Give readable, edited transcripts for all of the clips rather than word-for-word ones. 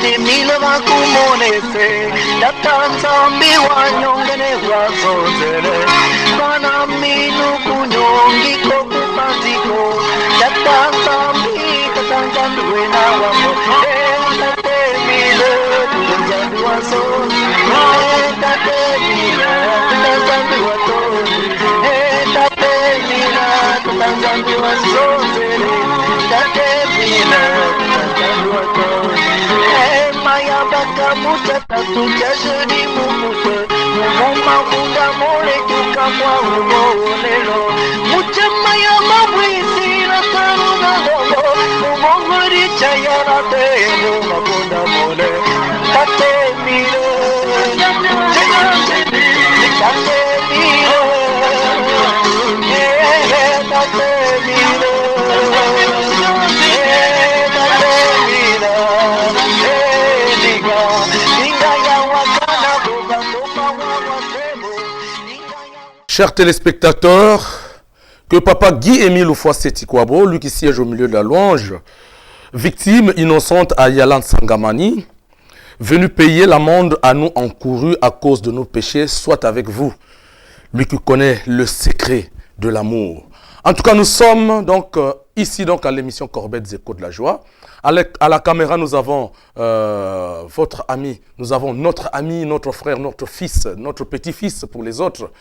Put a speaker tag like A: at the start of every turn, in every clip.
A: Timila makumonese Datanzambi wanyongene wazozele Bana minu kunyongi kokupaziko Datanzambi katanzambi wena wamo Tatemile katanzambi wazozele Tatemile katanzambi wazozele Tatemile katanzambi wazozele Tatemile katanzambi wazozele Maya baka muta tatuja jodi mumute Mumuma muda mole tuka mwa umolelo Mucha maya mabwisi na taruna dogo Mumongori chaya na tenu mabunda mole Tate mire Tate mire Tate mire
B: Chers téléspectateurs, que Papa Guy-Émile Oufouasséti-Kouabo, lui qui siège au milieu de la louange, victime innocente à Yalan Sangamani, venu payer l'amende à nous encourue à cause de nos péchés, soit avec vous, lui qui connaît le secret de l'amour. En tout cas, nous sommes donc ici donc à l'émission Corbettes Échos de la Joie. À la caméra, nous avons votre ami, nous avons notre ami, notre frère, notre fils, notre petit-fils pour les autres,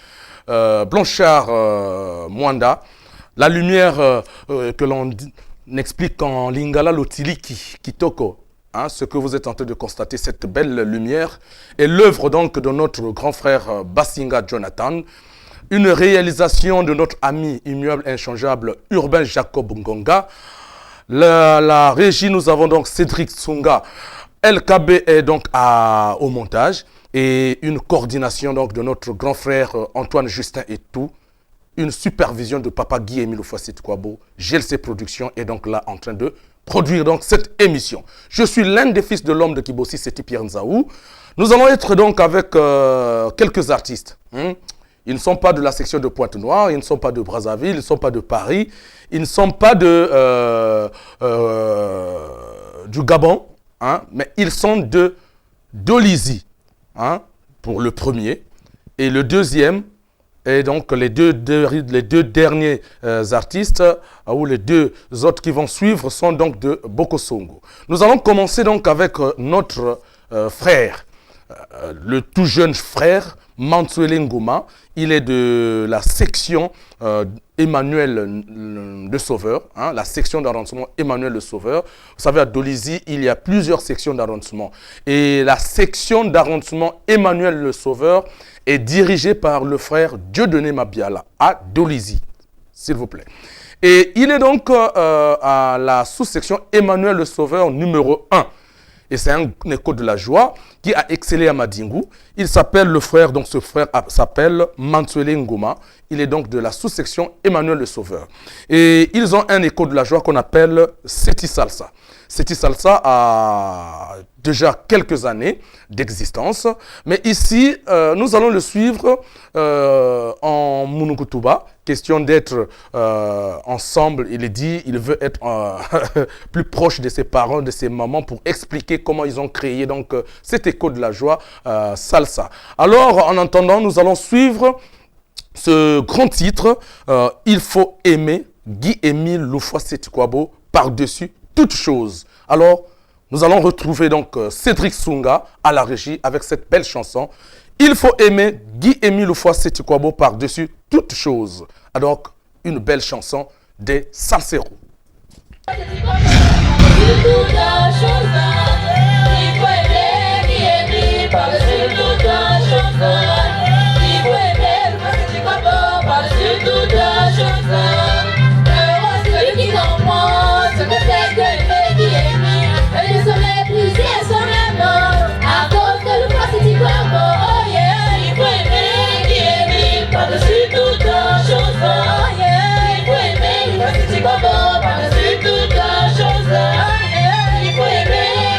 B: Blanchard Mwanda. La lumière que l'on explique en Lingala Lotiliki Kitoko, hein, ce que vous êtes en train de constater, cette belle lumière, est l'œuvre donc de notre grand frère Basinga Jonathan, une réalisation de notre ami immuable inchangeable Urbain Jacob Ngonga. La régie, nous avons donc Cédric Tsunga. LKB est donc au montage et une coordination donc de notre grand frère Antoine Justin et tout. Une supervision de Papa Guy-Émile Oufouasséti-Kouabo. GLC Productions est donc là en train de produire donc cette émission. Je suis l'un des fils de l'homme de Kibossi, c'est Pierre Nzaou. Nous allons être donc avec quelques artistes. Ils ne sont pas de la section de Pointe-Noire, ils ne sont pas de Brazzaville, ils ne sont pas de Paris, ils ne sont pas du Gabon, hein, mais ils sont de Dolisie, hein, pour le premier. Et le deuxième, et donc les deux derniers artistes, ou les deux autres qui vont suivre, sont donc de Bokosongo. Nous allons commencer donc avec notre frère, le tout jeune frère, Mansuele Ngoma. Il est de la section Emmanuel le Sauveur, hein, la section d'arrondissement Emmanuel le Sauveur. Vous savez, à Dolisie, il y a plusieurs sections d'arrondissement. Et la section d'arrondissement Emmanuel le Sauveur est dirigée par le frère Dieudonné Mabiala à Dolisie, s'il vous plaît. Et il est donc à la sous-section Emmanuel le Sauveur numéro 1. Et c'est un écho de la joie qui a excellé à Madingu. Il s'appelle le frère, donc ce frère s'appelle Mansuele Ngoma. Il est donc de la sous-section Emmanuel le Sauveur. Et ils ont un écho de la joie qu'on appelle Seti Salsa. Seti Salsa a déjà quelques années d'existence. Mais ici, nous allons le suivre en Munukutuba. Question d'être ensemble. Il est dit, il veut être plus proche de ses parents, de ses mamans pour expliquer comment ils ont créé donc cet écho de la joie Salsa. Alors, en attendant, nous allons suivre ce grand titre, Il faut aimer, Guy-Émile Oufouasséti-Kouabo, par-dessus toute chose. Alors, nous allons retrouver donc Cédric Tsunga à la régie avec cette belle chanson. Il faut aimer, Guy-Émile Oufouasséti-Kouabo, par-dessus toute chose. Alors, une belle chanson des Salseros.
C: Par-dessus toute chose, il faut aimer.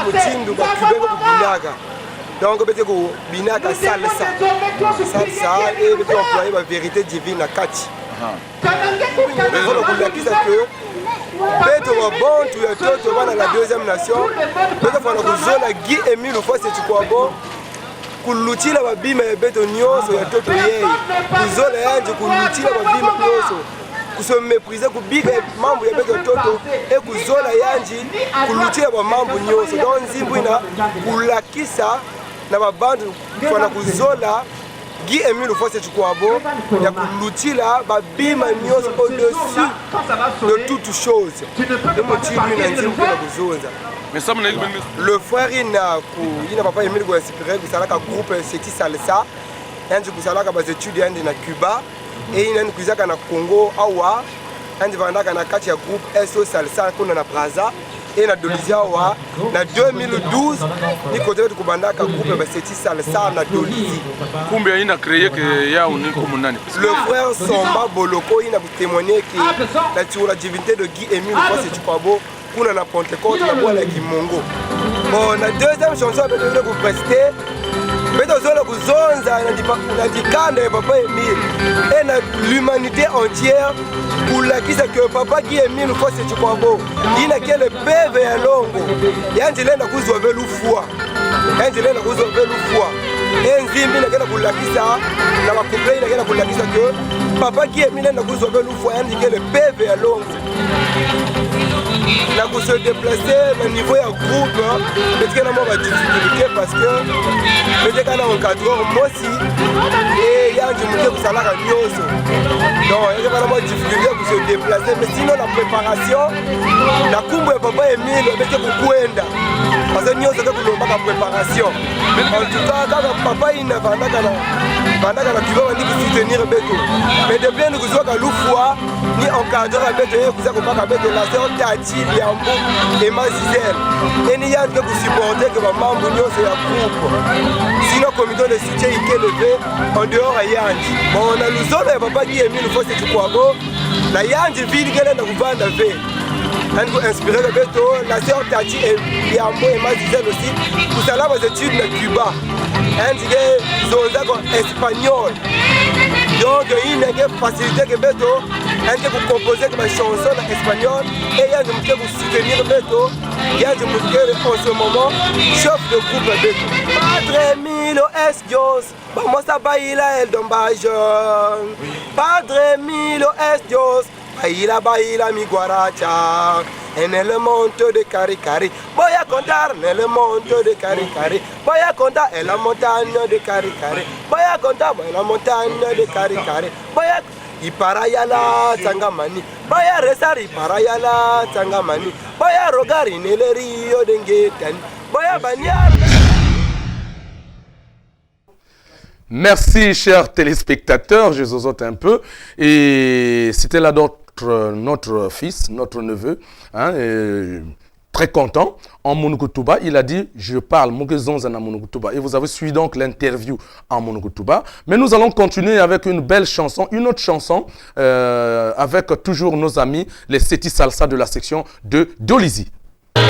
C: mutindu ba kubengo kubinaka. Donc bete ko binaka salsa. Salsa et bete employer la vérité divine à Kati. Voilà pour la kisa que bete wa bon tu es toto dans la deuxième nation. Bete fana ko zola Guy Émile fois c'est tu quoi bon. Kulutila babima ya beto nyonso ya toto yeye. Kuzola yanje kulutila babima nyonso. Kuso mépriser kubiga mambo ya beto toto et kuzola yanji kulutila ba mambo nyonso. Donc nzimbu ina kulakisa na babandu fana kuzola Guy Émile fois c'est quoi bon ya kulutila babima nyonso au-dessus de toute chose. Le frère il n'a pas aimé le inspiré pour ça groupe Seti Salsa et du coup ça là des études na Cuba et il a une cuisine na Congo awa and vanda kana kati ya groupe SO Salsa kuna na Braza et na Dolizia awa na 2012 ni côté de kubandaka groupe Seti Salsa na Dolizi
B: kumbe ina créé que ya uniko munani
C: le frère Somba Boloko il a témoigné que la sur la divinité de Guy Émile fois c'est Chupabo kuna na Pentecôte na bola Kimongo. Bon, la deuxième chanson que je vais vous prester, beto zola kuzonza na dikanda papa Émile et na l'humanité entière pour la kisa que papa Guy Émile fois c'est Chupabo. Il a quel bébé ya longo. Yanjele na kuzwa velu foi. Yanjele na kuzwa velu foi. Et nzimbi na kena kulakisa na bakomplei na kena kulakisa que papa Guy Émile na kuzwa velu foi yanjele quel bébé ya longo. Là pour se déplacer au niveau du groupe, peut-être qu'il y a des difficultés parce que peut-être qu'il y a un encadreur moi aussi et il y a des difficultés pour ça là à Nyoso. Donc il y a des difficultés pour se déplacer, mais sinon la préparation, la coupe de papa Émile, peut-être pour Kouenda. Parce que Nyoso c'est pour la préparation. En tout cas, quand papa il n'a pas tu vas soutenir Beto. Mais depuis nous sommes à l'Oufoua, ni encadreur à Beto, vous avez pas Beto, la sœur Tati, Liambo et Mazizel. Et il y a que vous supportez que maman Bougnon c'est un groupe. Sinon, le comité de soutien il est levé en dehors à Yanji. Bon, on a nous autres, papa qui est mis, nous faut c'est quoi bon. La Yanji ville qui est dans le vent d'Avé. On vous inspirer le Beto, la sœur Tati et Liambo et Mazizel aussi. Vous allez aux études de Cuba. Un des espagnol. Donc il y a une facilité que Beto, vous composez des chansons en espagnol et il y a des gens qui soutenir Beto. Il y a des gens qui en ce moment chef de groupe Beto. Padre Milo es Dios, vamos a bailar el dombajon. Padre Milo es Dios, baila mi guaracha. En el monte de Caricari, voy a contar en el monte de Caricari, voy a contar en la montaña de Caricari, voy a contar en la montaña de Caricari, voy a y para allá la Tangamani, voy a rezar y para allá la Tangamani, voy a rogar en el río de Nguetani, voy a bañar.
B: Merci chers téléspectateurs, je zozote un peu et c'était là notre fils, notre neveu, hein, très content, en Monokutuba. Il a dit, je parle Mugezonzana Monokutuba. Et vous avez suivi donc l'interview en Monokutuba. Mais nous allons continuer avec une belle chanson, une autre chanson, avec toujours nos amis, les Seti Salsa de la section de Dolizi.
D: Ah,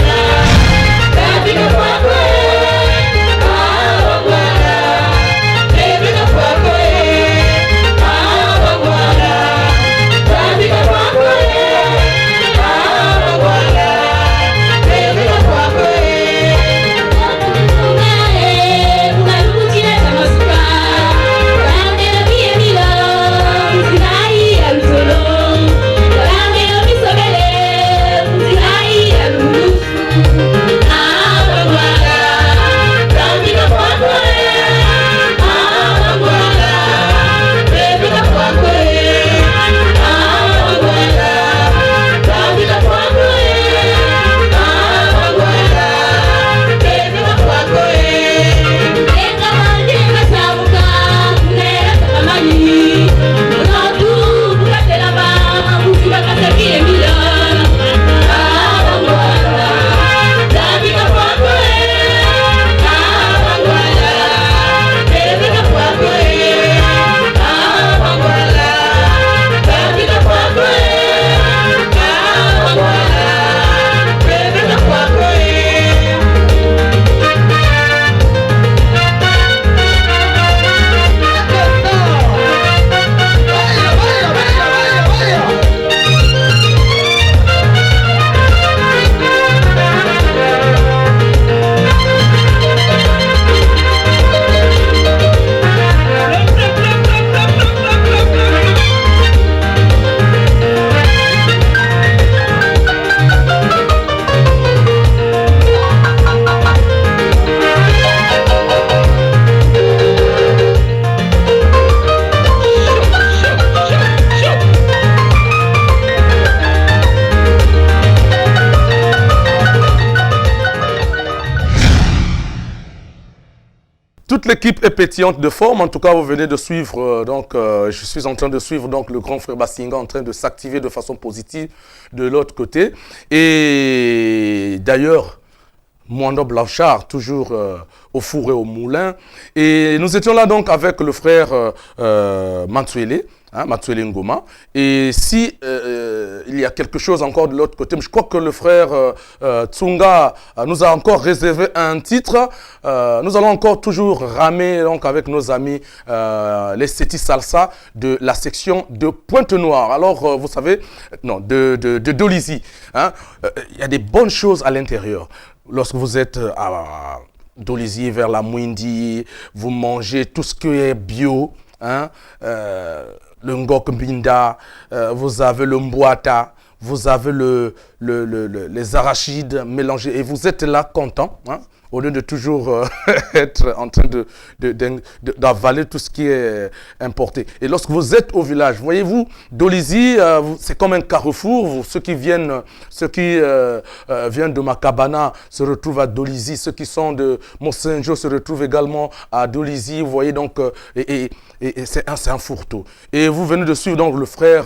B: toute l'équipe est pétillante de forme. En tout cas, vous venez de suivre, je suis en train de suivre donc, le grand frère Bassinga en train de s'activer de façon positive de l'autre côté. Et d'ailleurs, Mwando Blanchard, toujours au four et au moulin. Et nous étions là donc avec le frère Matsuele, Matsuele Ngoma. Et si il y a quelque chose encore de l'autre côté, je crois que le frère Tsunga nous a encore réservé un titre. Nous allons encore toujours ramer donc, avec nos amis les Seti Salsa de la section de Pointe-Noire. Alors, vous savez, non, de Dolisie. Il y a des bonnes choses à l'intérieur. Lorsque vous êtes à Dolisie, vers la Mwindi, vous mangez tout ce qui est bio, le Ngok Mbinda, vous avez le Mbouata, vous avez les arachides mélangés et vous êtes là content, au lieu de toujours être en train d'avaler tout ce qui est importé. Et lorsque vous êtes au village, voyez-vous, Dolisie, c'est comme un carrefour. Ceux qui viennent de Makabana se retrouvent à Dolisie. Ceux qui sont de Mont-Saint-Jean se retrouvent également à Dolisie. Vous voyez donc, c'est un fourre-tout. Et vous venez de suivre donc le frère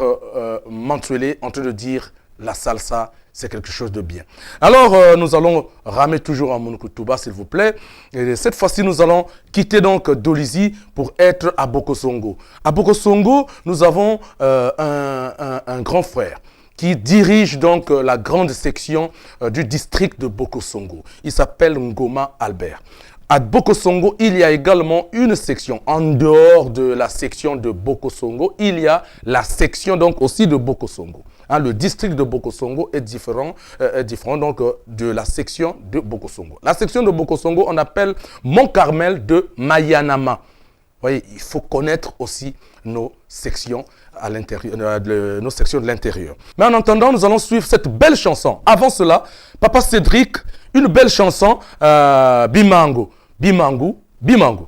B: Mantuele en train de dire la salsa, c'est quelque chose de bien. Alors, nous allons ramer toujours en Monukutuba, s'il vous plaît. Et cette fois-ci, nous allons quitter donc Dolisie pour être à Bokosongo. À Bokosongo, nous avons un grand frère qui dirige donc la grande section du district de Bokosongo. Il s'appelle Ngoma Albert. À Bokosongo, il y a également une section. En dehors de la section de Bokosongo, il y a la section donc aussi de Bokosongo. Le district de Bokosongo est différent donc, de la section de Bokosongo. La section de Bokosongo, on appelle Mont-Carmel de Mayanama. Vous voyez, il faut connaître aussi nos sections à l'intérieur, nos sections de l'intérieur. Mais en attendant, nous allons suivre cette belle chanson. Avant cela, Papa Cédric, une belle chanson, Bimango. Bimango, Bimango.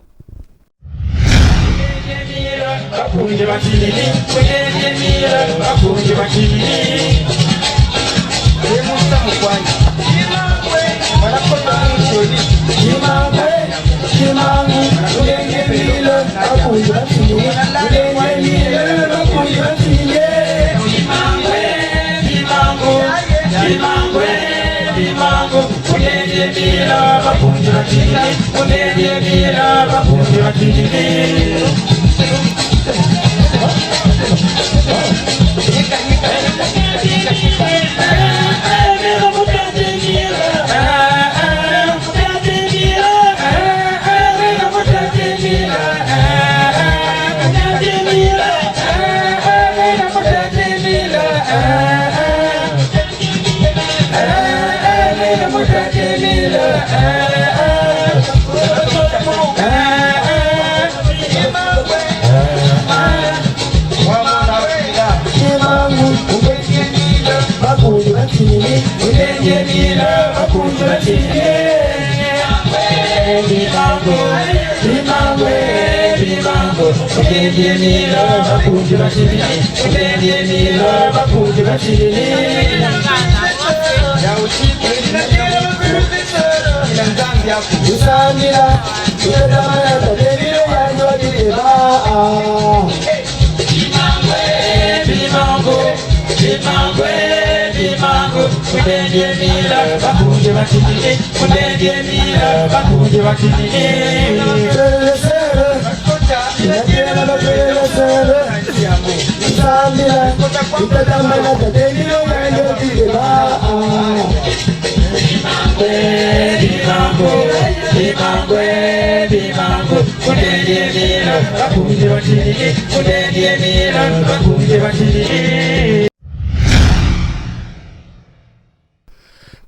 D: Bakunje bakiriri kwenyemira bakunje bakiriri emusa mukwanya kimangwe barakoza n'ishuri kimangu kwenyemira bakunje bakiriri kwenyemira bakunje bakiriri kimangu kwenyemira bakunje bakiriri kwenyemira bakunje bakiriri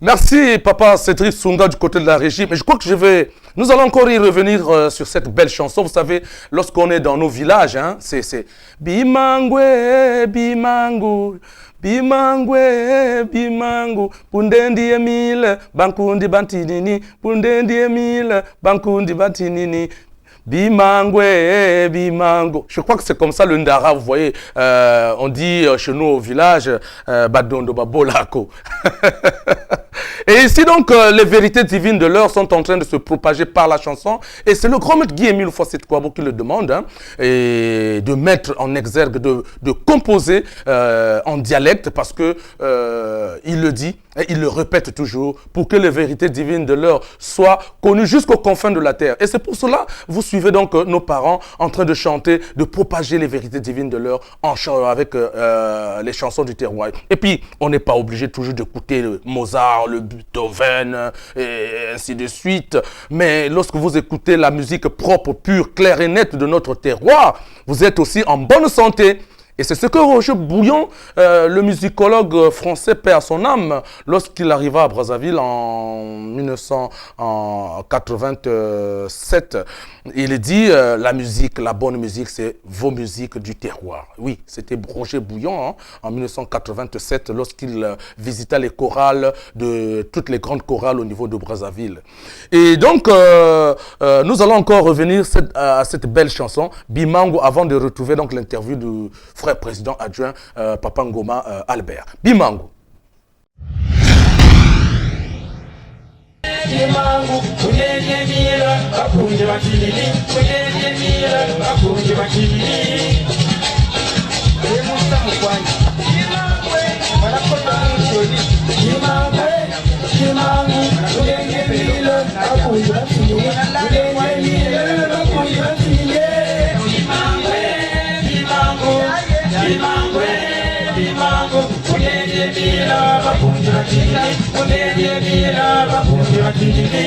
B: Merci Papa Cédric Tsunga du côté de la régie. Mais je crois que nous allons encore y revenir sur cette belle chanson. Vous savez, lorsqu'on est dans nos villages, c'est Bimangwe, Bimangu, Bimangwe, Bimangu, Pundendi Emile, Bankundi Bantinini, Pundendi Emile, Bankundi Bantinini. Bimangwe, Bimango. Je crois que c'est comme ça le Ndara, vous voyez. On dit chez nous au village, Badondo Babolako. Et ici donc, les vérités divines de l'heure sont en train de se propager par la chanson. Et c'est le grand maître Guy-Émile Houphouët-Boigny qui le demande, hein, et de mettre en exergue, de composer en dialecte, parce que il le dit et il le répète toujours, pour que les vérités divines de l'heure soient connues jusqu'aux confins de la terre. Et c'est pour cela, vous suivez donc nos parents en train de chanter, de propager les vérités divines de l'heure avec les chansons du terroir. Et puis, on n'est pas obligé toujours d'écouter le Mozart, le Beethoven, et ainsi de suite. Mais lorsque vous écoutez la musique propre, pure, claire et nette de notre terroir, vous êtes aussi en bonne santé. Et c'est ce que Roger Bouillon, le musicologue français, paix à son âme, lorsqu'il arriva à Brazzaville en 1987, il dit la musique, la bonne musique, c'est vos musiques du terroir. Oui, c'était Roger Bouillon, hein, en 1987, lorsqu'il visita les chorales de toutes les grandes chorales au niveau de Brazzaville. Et donc, nous allons encore revenir à cette belle chanson, Bimango, avant de retrouver donc l'interview du frère président adjoint Papa Ngoma Albert. Bimango.
D: Bimango, kunye mira, bakunje bakilili, kunye mira, bakunje bakilili. Emusa mkwani. Bimangwe, barakola mcholi. Bimango, kunye mira, bakunje bakilili, kunye mira, bakunje bakilili. Bimango, kunye mira, bakunje bakilili, kunye mira, bakunje bakilili.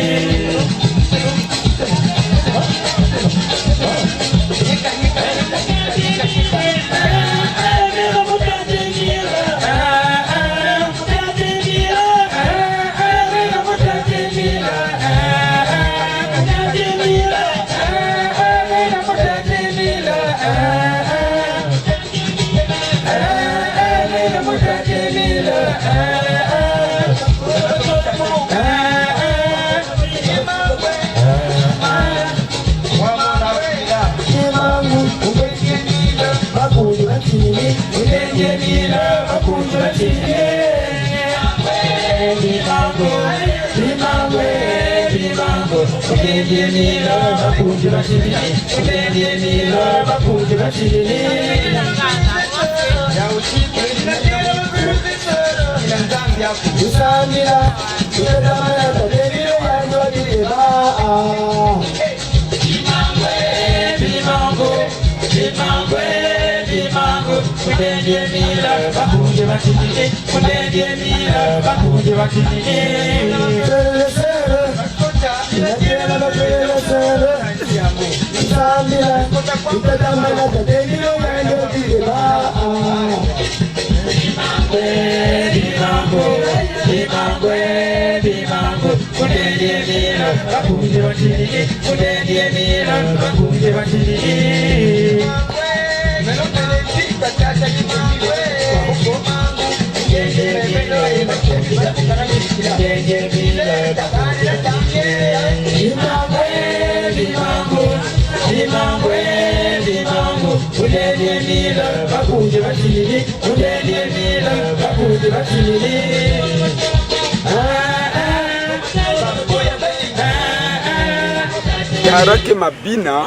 E: Harake mabina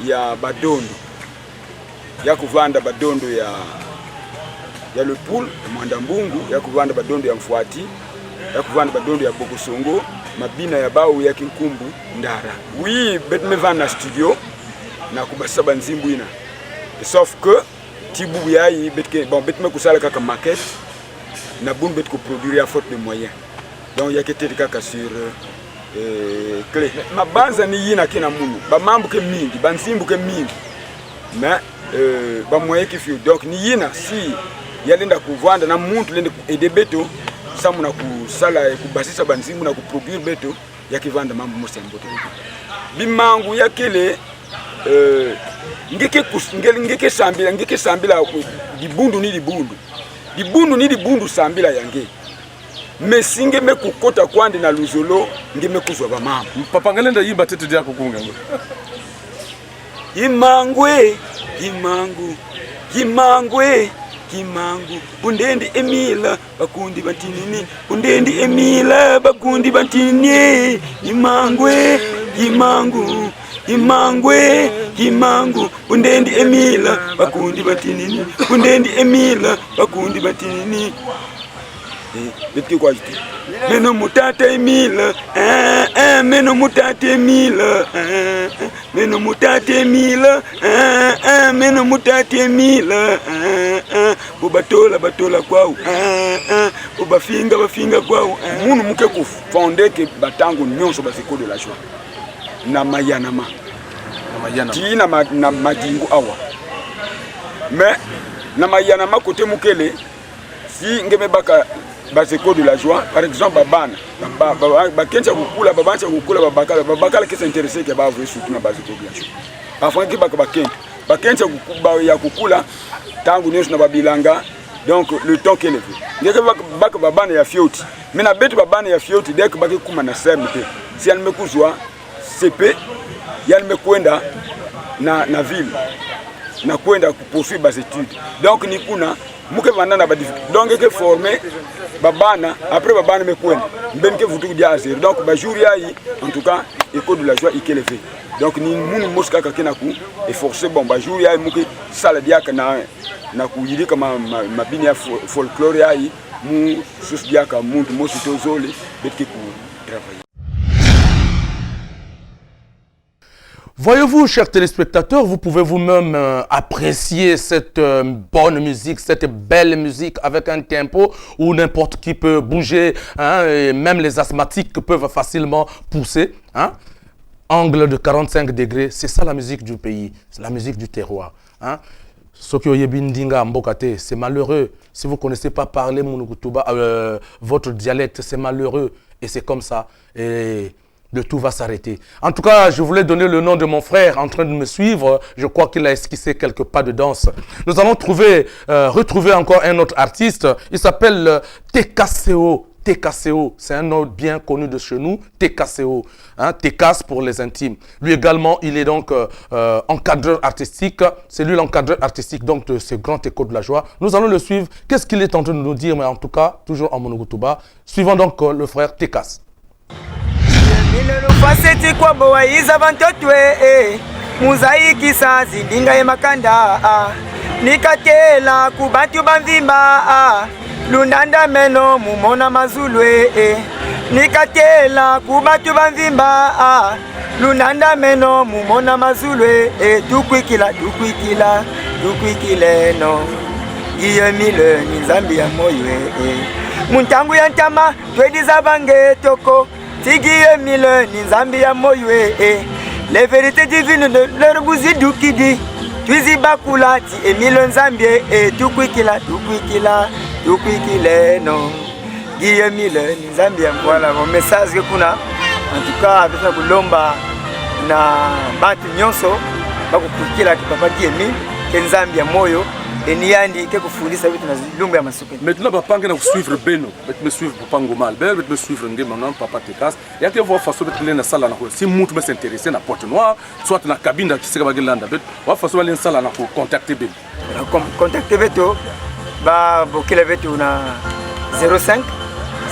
E: ya badondo ya kuvanda badondo ya Lepul Mwanda Mbungu, ya kuvanda badondo ya Mfuati, ya kuvanda badondo ya Bokosongo, mabina ya bau ya Kinkumbu Ndara. Oui, betme vana studio na kubasaba nzimbu ina. Sauf que tibu yayi betke bon betme kusala kaka maquette na bun bet ko produire à faute de moyens. Donc ya kete kaka sur clé. Mabanza ni yina kina munu. Ba mambu ke mingi, ba nzimbu ke mingi. Mais ba moyen ki fi donc ni yina si yalenda kuvanda na muntu lende aider beto samu na kusala kubasisa banzimbu na kuproduire beto yakivanda mambo mosembote. Bimangu yakele ngeke sambila dibundu ni dibundu sambila yange mesinge mekukota kwande na luzolo ngeme kuzwa ba mama
B: Papa ngalenda yimba tete dia kukunga
E: imangwe Kimangu Pundendi Emila bakundi batinini Pundendi Emila bakundi batinini Kimangwe Kimangu Kimangwe Kimangu Pundendi Emila bakundi batinini Pundendi Emila bakundi batinini Beti kwa jiti Meno mutate Emila Meno mutate Emila Meno mutate Emila Meno mutate Emila Batola kwao bafinga kwao Munu muke kufonde ke batango nyonso basiko de la joie Na mayanama Ti na madingu awa Mais na mayanama kote mukele Si ngeme baka basiko de la joie par exemple babana bakencha kukula babancha kukula babakala kesa intéressé ke ba vrai surtout na basiko de la joie parfois ki baka bakencha ya kukula tangu nyonso na babilanga donc le temps qu'elle est ngeke baka babana ya fioti mais na betu babana ya fioti dès que baki kuma na semte si elle me kuzwa CP yale me kwenda na ville na kwenda poursuivre bas études donc ni kuna muke vandana ba difficulté donc que former babana après babana me kwenda mbenke vutu dia azir donc ba jour yayi en tout cas école de la joie ikelevé donc ni munu moska ka kena ku et forcer bon ba jour yayi muke sala dia kana na kuyiri kama mabini ya folklore yayi mu sus dia ka muntu mosito zole betki ku travailler.
B: Voyez-vous, chers téléspectateurs, vous pouvez vous-même apprécier cette bonne musique, cette belle musique avec un tempo où n'importe qui peut bouger, hein, et même les asthmatiques peuvent facilement pousser. Hein. Angle de 45 degrés, c'est ça la musique du pays, c'est la musique du terroir. Hein. C'est malheureux. Si vous ne connaissez pas parler votre dialecte, c'est malheureux. Et c'est comme ça. Et le tout va s'arrêter. En tout cas, je voulais donner le nom de mon frère en train de me suivre. Je crois qu'il a esquissé quelques pas de danse. Nous allons retrouver encore un autre artiste. Il s'appelle TKCO. TKCO, c'est un nom bien connu de chez nous. TKCO, hein, TKS pour les intimes. Lui également, il est donc encadreur artistique. C'est lui l'encadreur artistique donc de ce grand écho de la joie. Nous allons le suivre. Qu'est-ce qu'il est en train de nous dire? Mais en tout cas, toujours en monogutuba. Suivons donc le frère TKS.
F: Faseti kwa boa iza bantotwe muzaiki sazi ndinga ye makanda nikatela kubantu banvimba lunanda meno mumona mazulwe nikatela kubantu banvimba lunanda meno mumona mazulwe tukwikila no iye mile ni nzambi ya moyo muntangu ya ntama twediza bange toko Tigiye mille ni nzambi ya moywe les vérités divines de leur bouzi dukidi Twizi bakula ti emile nzambi tukwikila no Giye mille ni nzambi ya voilà mon message que kuna en tout cas avec kulomba na bantu nyonso bakukwikila papa Giye ke nzambi ya moyo Eniandi ke kufundisa vitu na lumba ya masuke.
B: Maintenant papa ngena suivre Beno, me suivre papa Ngomal, me suivre ngema non papa TKS. Ya ke voir façon de na sala na ko. Si mutu me s'intéresser na porte noire, soit na cabine qui sera bagilanda bet, wa façon na sala na ko contacter Beno.
F: Contacter Beto ba bokila Beto na 05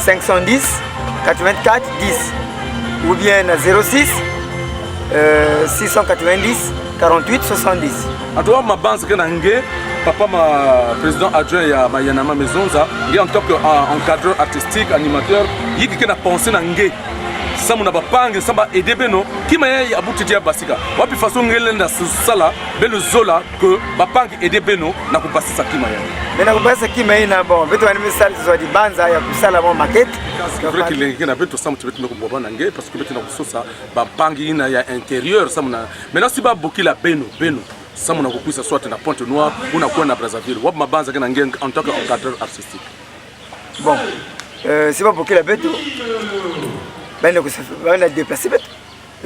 F: 510 84 10 ou bien na 06 690 48 70.
B: Atoa mabanza ke na nge papa ma président adjoint ya Mayanama Maisonza, nge en tant qu'encadreur artistique, animateur, yiki ke na pensé na nge. Samu na bapange samba aider Beno ki maye abuti dia basika. Wapi façon ngele na sala belo zola que bapange aider Beno na kupasisa ki maye.
F: Na kupasisa ki maye na bon, beto ani misali zo di banza ya kusala bon maquette.
B: C'est vrai qu'il y a beto samu tibeti me ko na nge parce que beto na kusosa bapange ina ya intérieur samu na. Maintenant si ba bokila Beno Samu na kukwisa soit na Pointe Noire ou na Kouana Brazzaville. Wap mabanza ke na nge en tant qu'encadreur artistique.
F: Bon, c'est pas pour que la bête ben on déplacé bête.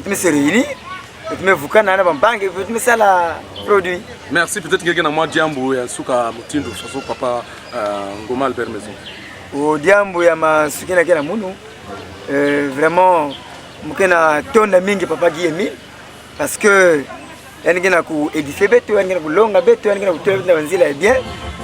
F: Me se réunir, me vuka na banque, me ça la produit.
B: Merci, peut-être quelqu'un na moi diambo ya suka mutindo façon papa Ngomal Bermezo.
F: O diambo ya masuki na kena munu vraiment mukena tonda mingi papa Guillemil parce que yani ngena ku édifier betu yani ngena kulonga betu yani ngena kutoa nzila ya bien.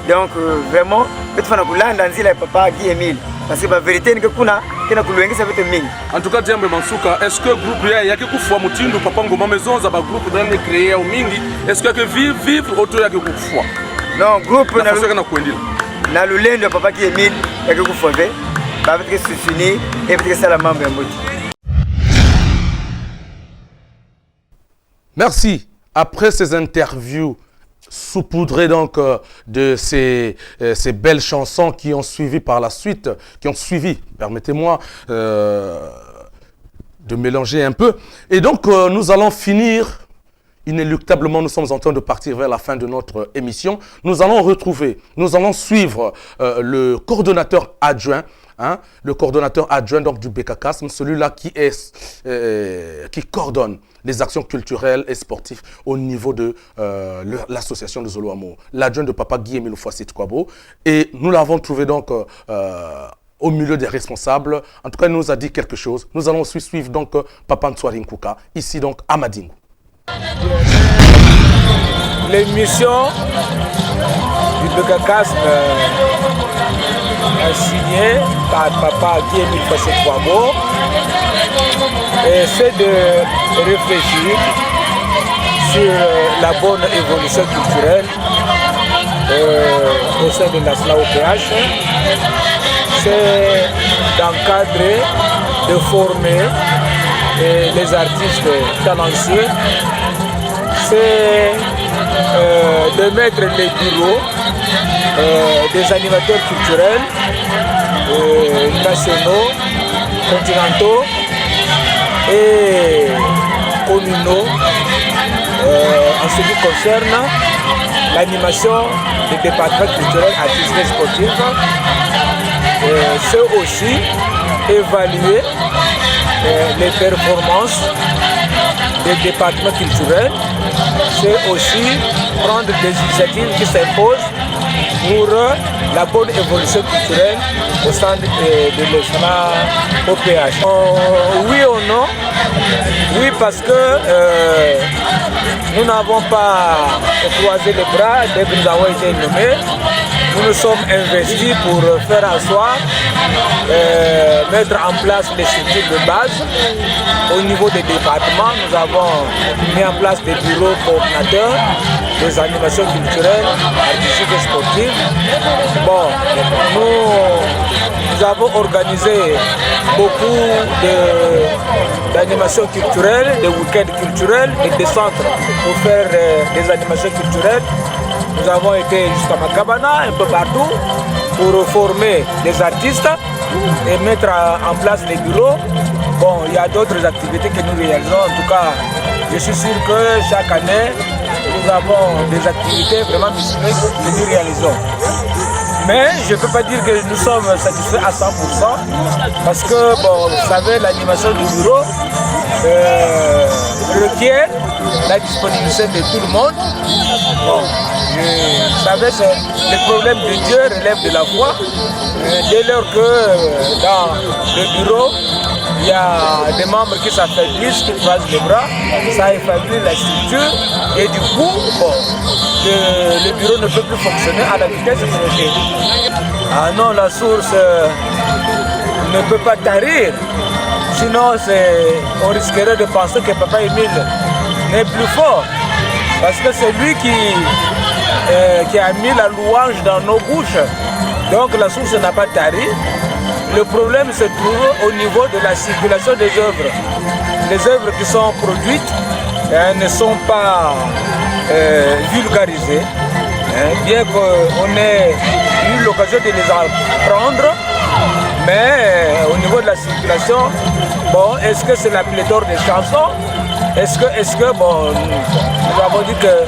F: Donc vraiment betu fana kulanda nzila ya papa Guy Emile parce que la vérité ni que kuna kena kuluengeza vitu mingi.
B: En tout cas Diambe Mansuka, est-ce que groupe ya yaki kufua mutindo papa ngoma maison za ba groupe dans les créer au mingi, est-ce que vivre auto yaki kufua?
F: Non, groupe
B: na fasa kana kuendila.
F: Na lulendo papa Guy Emile yaki kufua ve. Ba veut que se finir et veut que ça la membre ya moti.
B: Merci. Après ces interviews saupoudrées donc de ces belles chansons qui ont suivi par la suite, permettez-moi de mélanger un peu. Et donc nous allons finir, inéluctablement nous sommes en train de partir vers la fin de notre émission. Nous allons suivre le coordonnateur adjoint, le coordonnateur adjoint donc du BKCASM, celui-là qui coordonne les actions culturelles et sportives au niveau de l'association de Zolo-Amour, l'adjoint de papa Guy Emile Fouassit Kwabo. Et nous l'avons trouvé donc au milieu des responsables. En tout cas, il nous a dit quelque chose. Nous allons aussi suivre donc papa Ntsoari Nkuka, ici donc à Madingu.
C: L'émission du BKCASM signé par papa Guy Emile Fouassit Kwabo, c'est de réfléchir sur la bonne évolution culturelle au sein de la SLAOPH. C'est d'encadrer, de former les artistes talentueux. C'est de mettre les bureaux des animateurs culturels nationaux, continentaux et communaux en ce qui concerne l'animation des départements culturels, artistiques et sportifs. C'est aussi évaluer les performances des départements culturels. C'est aussi prendre des initiatives qui s'imposent pour la bonne évolution culturelle au sein de l'OPH. Oui ou non? Oui, parce que nous n'avons pas croisé les bras dès que nous avons été nommés. Nous nous sommes investis pour faire en sorte mettre en place les structures de base. Au niveau des départements, nous avons mis en place des bureaux coordinateurs, des animations culturelles, artistiques et sportives. Bon, nous avons organisé beaucoup d'animations culturelles, des week-ends culturels et des centres pour faire des animations culturelles. Nous avons été jusqu'à Makabana, un peu partout, pour former des artistes et mettre en place les bureaux. Bon, il y a d'autres activités que nous réalisons. En tout cas, je suis sûr que chaque année, nous avons des activités vraiment musicales que nous réalisons. Mais je ne peux pas dire que nous sommes satisfaits à 100% parce que, bon, vous savez, l'animation du bureau requiert la disponibilité de tout le monde. Bon, vous savez, le problème de Dieu relève de la foi. Dès lors que dans le bureau, il y a des membres qui s'affaiblissent, qui croisent les bras, ça affaiblit la structure et du coup, bon, le bureau ne peut plus fonctionner à la vitesse souhaitée. Ah non, la source ne peut pas tarir, sinon on risquerait de penser que papa Emile n'est plus fort, parce que c'est lui qui a mis la louange dans nos bouches. Donc la source n'a pas tari. Le problème se trouve au niveau de la circulation des œuvres. Les œuvres qui sont produites ne sont pas vulgarisées, bien qu'on ait eu l'occasion de les apprendre, mais au niveau de la circulation, bon, est-ce que c'est la pléthore des chansons? Est-ce que bon, nous avons dit que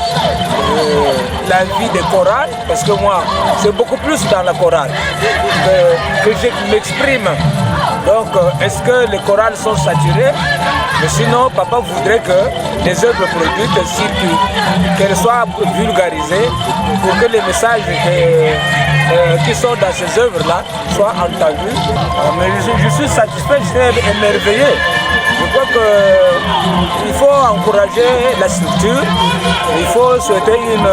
C: la vie des chorales, parce que moi, c'est beaucoup plus dans la chorale que je m'exprime. Donc, est-ce que les chorales sont saturées? Mais sinon, papa voudrait que les œuvres produites circulent, qu'elles soient vulgarisées pour que les messages qui sont dans ces œuvres-là
G: soit entendu. Mais je suis satisfait, je suis émerveillé. Je crois qu'il faut encourager la structure, il faut souhaiter une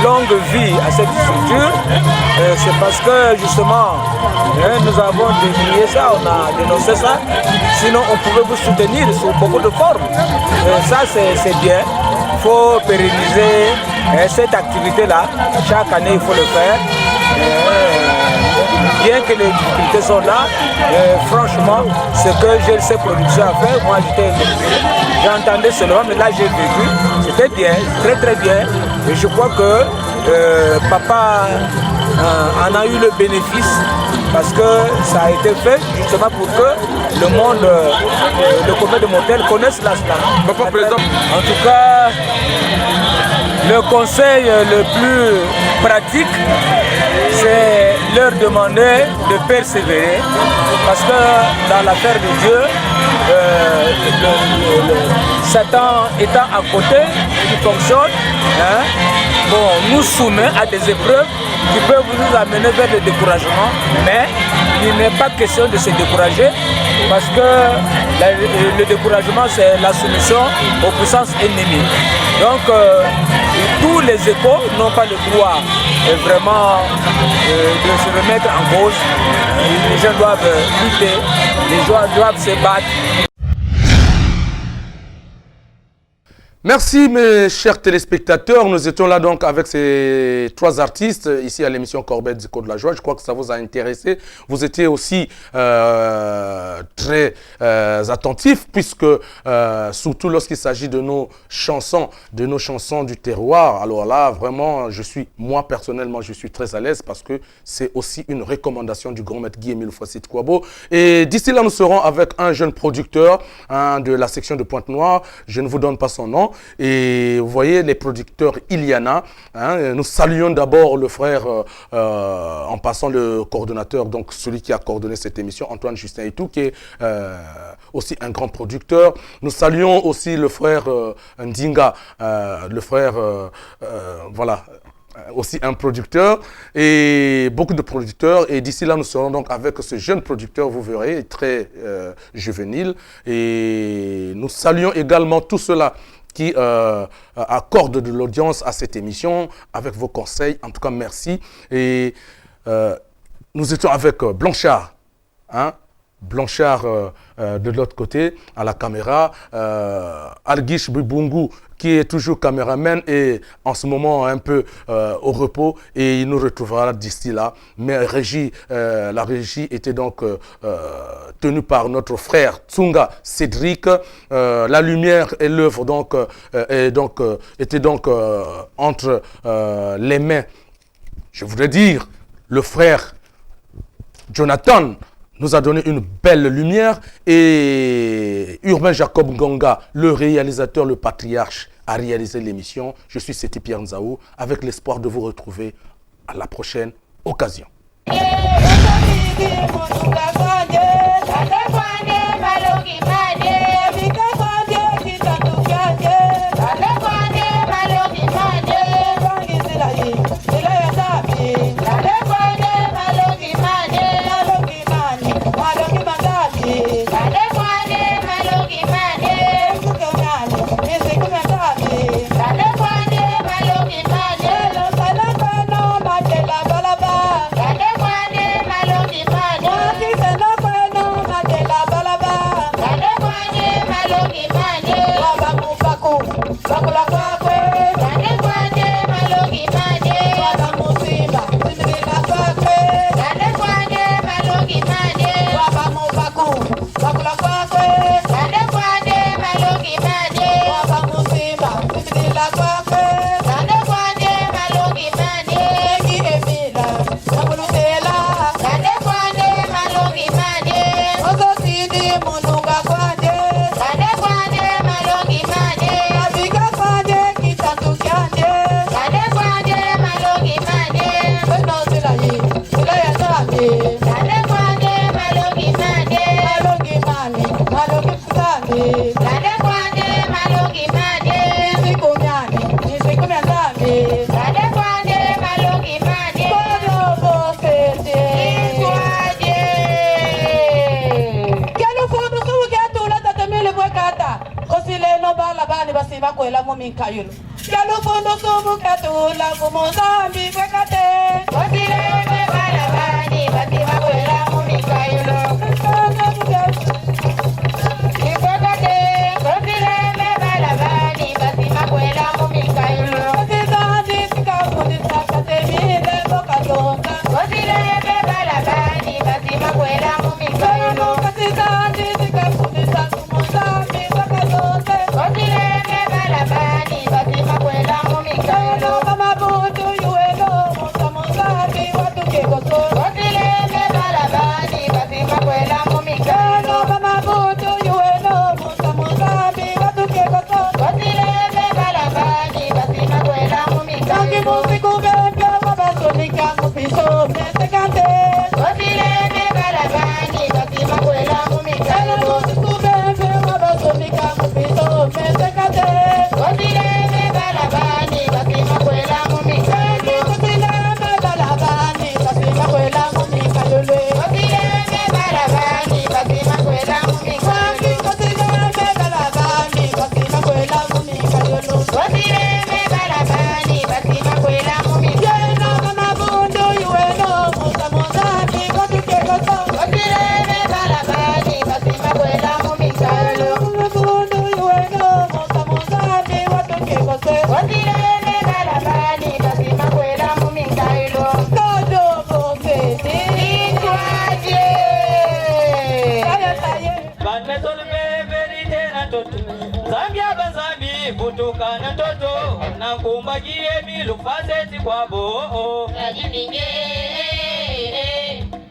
G: longue vie à cette structure. C'est parce que justement, nous avons dénié ça, on a dénoncé ça. Sinon, on pouvait vous soutenir sous beaucoup de formes. Ça, c'est bien. Il faut pérenniser cette activité-là. Chaque année, il faut le faire. Bien que les difficultés sont là, franchement, ce que GLC Production a fait, moi j'entendais seulement, mais là j'ai vécu, c'était bien, très très bien. Et je crois que papa en a eu le bénéfice parce que ça a été fait justement pour que le monde, le commerce de motel connaisse la star. En tout cas, le conseil le plus pratique, c'est leur demander de persévérer parce que dans l'affaire de Dieu, Satan étant à côté, il fonctionne, nous soumet à des épreuves qui peuvent nous amener vers le découragement, mais il n'est pas question de se décourager parce que le découragement c'est la soumission aux puissances ennemies. Donc tous les échos n'ont pas le droit vraiment de se remettre en cause. Les gens doivent lutter, les gens doivent se battre.
B: Merci mes chers téléspectateurs, nous étions là donc avec ces trois artistes ici à l'émission Corbett Zico de la Joie. Je crois que ça vous a intéressé. Vous étiez aussi très attentifs puisque surtout lorsqu'il s'agit de nos chansons du terroir, alors là vraiment moi personnellement je suis très à l'aise parce que c'est aussi une recommandation du grand maître Guy-Émile Foissit Kouabo. Et d'ici là nous serons avec un jeune producteur de la section de Pointe-Noire, je ne vous donne pas son nom. Et vous voyez les producteurs Iliana, nous saluons d'abord le frère, en passant le coordonnateur, donc celui qui a coordonné cette émission, Antoine Justin Etou, qui est aussi un grand producteur. Nous saluons aussi le frère Ndinga, le frère, voilà, aussi un producteur et beaucoup de producteurs. Et d'ici là, nous serons donc avec ce jeune producteur, vous verrez, très juvénile. Et nous saluons également tout cela qui accorde de l'audience à cette émission avec vos conseils. En tout cas, merci. Et nous étions avec Blanchard, Blanchard de l'autre côté, à la caméra, Alguish Bibungu, qui est toujours caméraman et en ce moment un peu au repos, et il nous retrouvera d'ici là. Mais la régie était donc tenue par notre frère Tsunga Cédric. La lumière et l'œuvre donc, étaient donc entre les mains, je voudrais dire, le frère Jonathan nous a donné une belle lumière et Urbain Jacob Ngonga, le réalisateur, le patriarche, a réalisé l'émission. Je suis Seti Pierre Nzaou avec l'espoir de vous retrouver à la prochaine occasion.
H: Malogi mane, mikayulu. Kelo fondo subu katula kumozambi kwekate. Otile me balabani bati makwela mu mikayulu. Ikwekate. Otile me balabani bati makwela mu mikayulu. Otizandi sikafundi sakate mide bokazonga. Otile me balabani bati makwela mu mikayulu. Otizandi sikafundi sakumozambi bokazonga. Otile me balabani bati makwela mu mikayulu. Kamabutu yuelo musamozambi watukekoso. Otile me balabani bati makwela mu mikayulu. Kamabutu yuelo musamozambi watukekoso. Otile me balabani bati makwela mu mikayulu. Musiku bebe wabasonika mupiso mesekante. Otile me balabani bati makwela mu mikayulu. Musiku bebe wabasonika mupiso mesekante. Otile me balabani bati makwela mu mikayulu. Otile me balabani bati makwela mu mikayulu. Otile me balabani bati makwela mu mikayulu. Otile me balabani bati makwela mu mikayulu. Otile me balabani bati makwela mu mikayulu. Kama bundu yueno musamozambi watukekoso. Otile me balabani bati makwela mu mikayulu. Kama bundu yueno musamozambi watukekoso. Otile me balabani bati makwela mu mikayulu. Todo bofeti ikwaje. Kaya taye.
I: Banetolbe verite na toto Zambia banzambi butuka na toto Na kumbagie milu fazeti kwa bo
H: Kajibinge.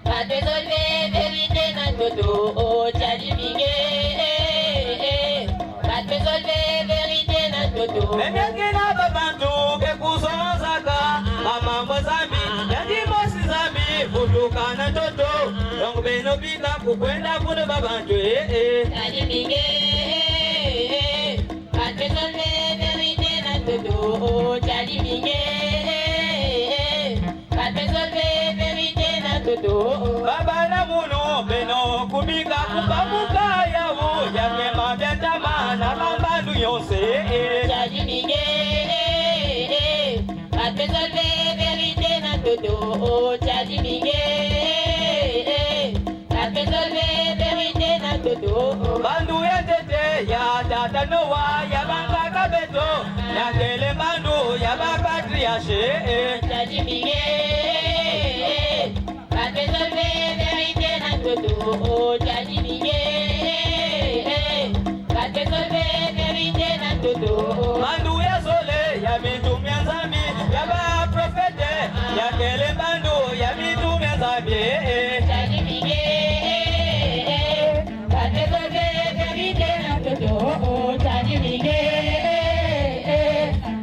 H: Banetolbe verite na toto. Kajibinge. Banetolbe verite na toto.
I: Memyake na babantu ke kuzonzaka Mama mwazambi Yandi mosi zambi butuka na toto Dongo beno bita kukwenda kuno babantu
H: Kajibinge. Banetolbe verite na toto. Kajibinge. Banetolbe verite na toto.
I: Baba na munu beno kubika kupamuka yawo Yake mabetama na mambandu yonse
H: Kajibinge. Banetolbe verite na toto. Kajibinge. Banetolbe verite na toto.
I: Bandu ya tete ya tata noa ya banga kabeto Ya kele bandu ya bapatriache
H: Kajibinge. Banetolbe verite na toto. Kajibinge. Banetolbe verite na toto.
I: Bandu ya sole ya mitum ya zambi Ya ba profete ya kele bandu ya mitum ya zambi
H: Kajibinge. Banetolbe verite na toto. Kajibinge.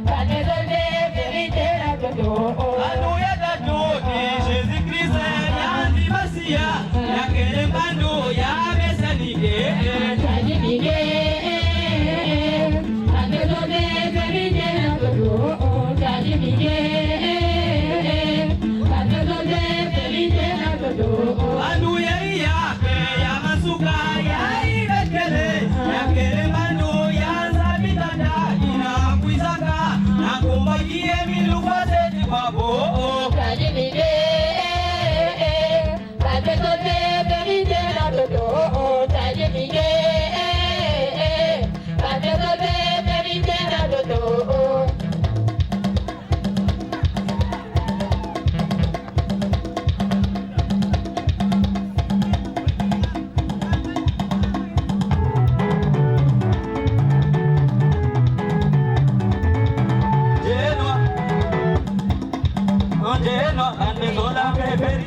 H: Banetolbe verite na toto.
I: Bandu ya tatu ni Jesus Christ ya ndibasia Ya kele bandu ya mesanike
H: Kajibinge. Banetolbe verite na toto. Kajibinge. Banetolbe verite na toto.
I: Bandu ya iyape ya masuka ya ibekele Ya kele bandu ya nzabitanda ina kuisaka Na kumbagie milufa zeti kwabo
H: Kajibinge. Banetolbe verite na toto. Kajibinge. Banetolbe verite na toto.
I: Anjenwa, anjenwa, beberi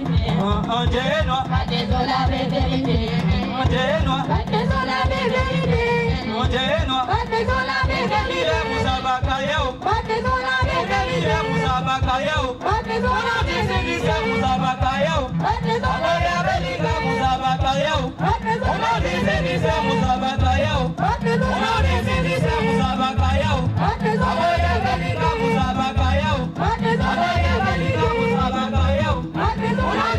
I: Anjenwa,
H: Banetolbe verite.
I: anjenwa,
H: Banetolbe verite.
I: anjenwa
H: Banetolbe verite.
I: Ile musabaka yao
H: Banetolbe
I: Ile
H: verite.
I: musabaka yao
H: Banetolbe
I: Ile
H: verite.
I: musabaka yao
H: Banetolbe
I: Ile
H: verite.
I: musabaka yao
H: Banetolbe verite.
I: musabaka yao
H: Banetolbe verite.
I: musabaka yao
H: Banetolbe verite.
I: musabaka yao
H: Banetolbe verite.
I: musabaka yao
H: Banetolbe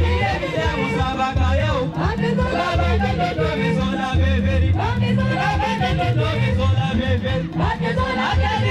I: Ile musabaka yao
H: Banetolbe verite.
I: Mizola beberi
H: Banetolbe verite.
I: Mizola beberi
H: Banetolbe verite.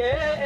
I: Oh,